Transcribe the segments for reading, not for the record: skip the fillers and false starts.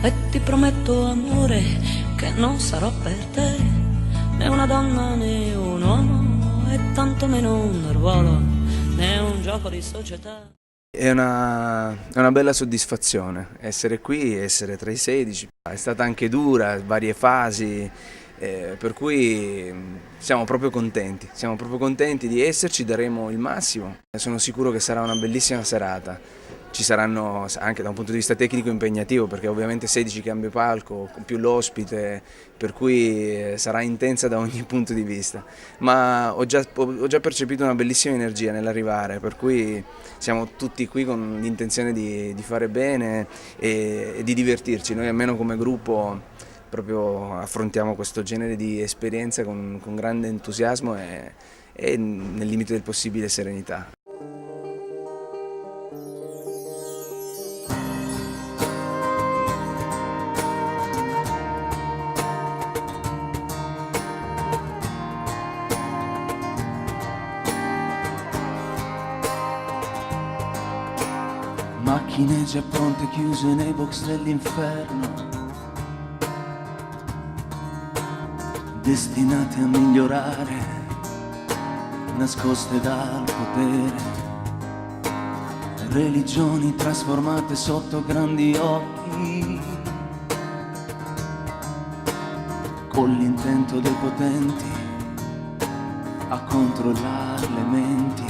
e ti prometto amore che non sarò per te né una donna né un uomo e tantomeno un ruolo né un gioco di società. È una bella soddisfazione essere qui, essere tra i 16. È stata anche dura, varie fasi, per cui siamo proprio contenti di esserci, daremo il massimo. Sono sicuro che sarà una bellissima serata. Ci saranno anche da un punto di vista tecnico impegnativo perché ovviamente 16 cambio palco, più l'ospite, per cui sarà intensa da ogni punto di vista. Ma ho già percepito una bellissima energia nell'arrivare, per cui siamo tutti qui con l'intenzione di fare bene e di divertirci. Noi almeno come gruppo proprio affrontiamo questo genere di esperienza con grande entusiasmo e nel limite del possibile serenità. Macchine già pronte chiuse nei box dell'inferno, destinate a migliorare, nascoste dal potere, religioni trasformate sotto grandi occhi, con l'intento dei potenti a controllare le menti.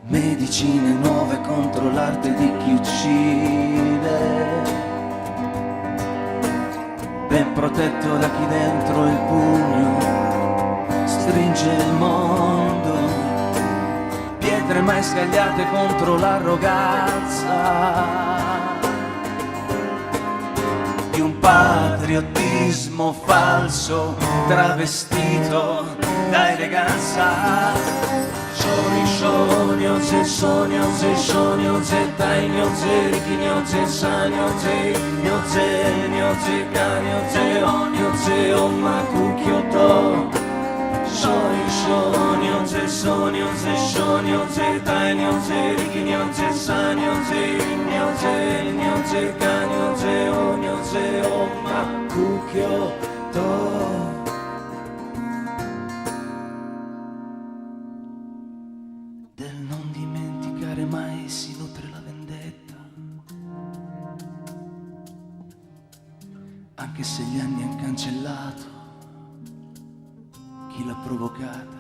Medicine nuove contro l'arte di chi uccide, ben protetto da chi dentro il pugno stringe il mondo, pietre mai scagliate contro l'arroganza di un patriottismo falso travestito da eleganza. Shonio, ze tai, ze riki, ze sanyo, ze kanyo, ze omaku kyoto. Shonio, ze tai, ze riki, ze sanyo, ze kanyo, ze omaku kyoto. Del non dimenticare mai si nutre la vendetta, anche se gli anni han cancellato chi l'ha provocata.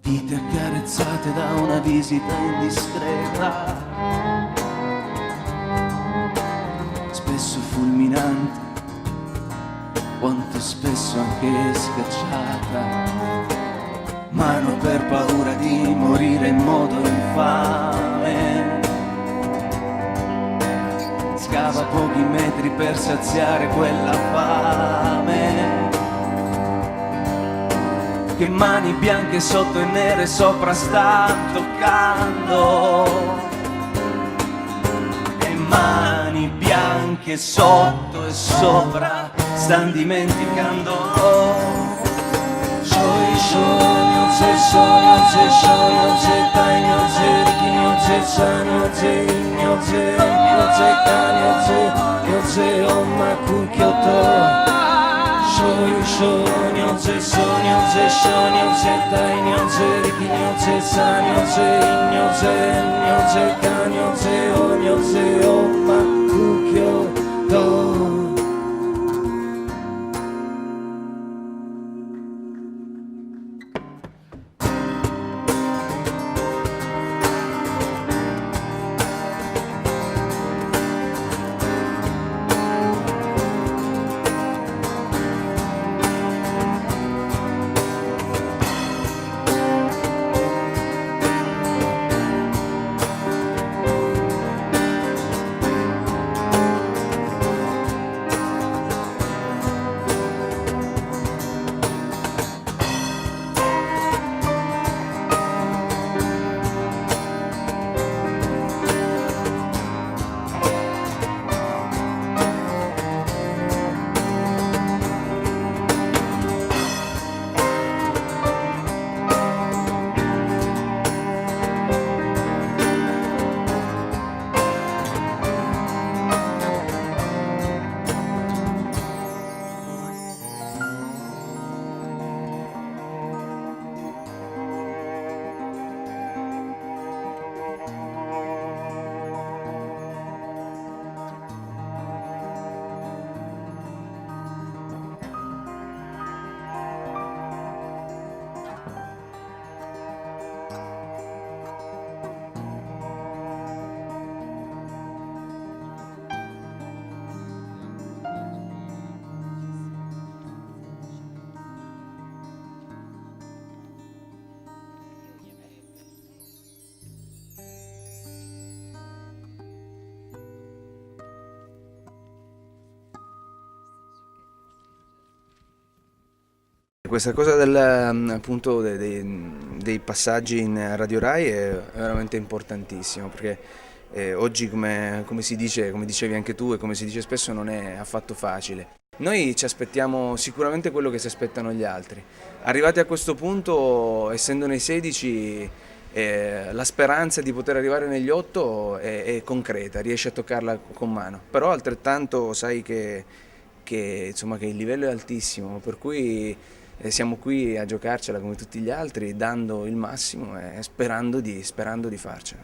Vite accarezzate da una visita indiscreta, spesso fulminante, quanto spesso anche scacciata. Ma non per paura di morire in modo infame, scava pochi metri per saziare quella fame, che mani bianche sotto e nere sopra sta toccando, e mani bianche sotto e sopra stan dimenticando. Ze tainyo, ze rikinyo, ze sanyo, ze kanyo, ze omaku kyoto. Shonyo, ze tainyo, ze rikinyo, ze sanyo, ze kanyo, ze omaku kyoto. Questa cosa appunto dei passaggi in Radio Rai è veramente importantissimo perché oggi come si dice, come dicevi anche tu e come si dice spesso non è affatto facile. Noi ci aspettiamo sicuramente quello che si aspettano gli altri. Arrivati a questo punto, essendo nei 16, la speranza di poter arrivare negli 8 è concreta, riesci a toccarla con mano, però altrettanto sai insomma, che il livello è altissimo, per cui siamo qui a giocarcela come tutti gli altri, dando il massimo e sperando di farcela.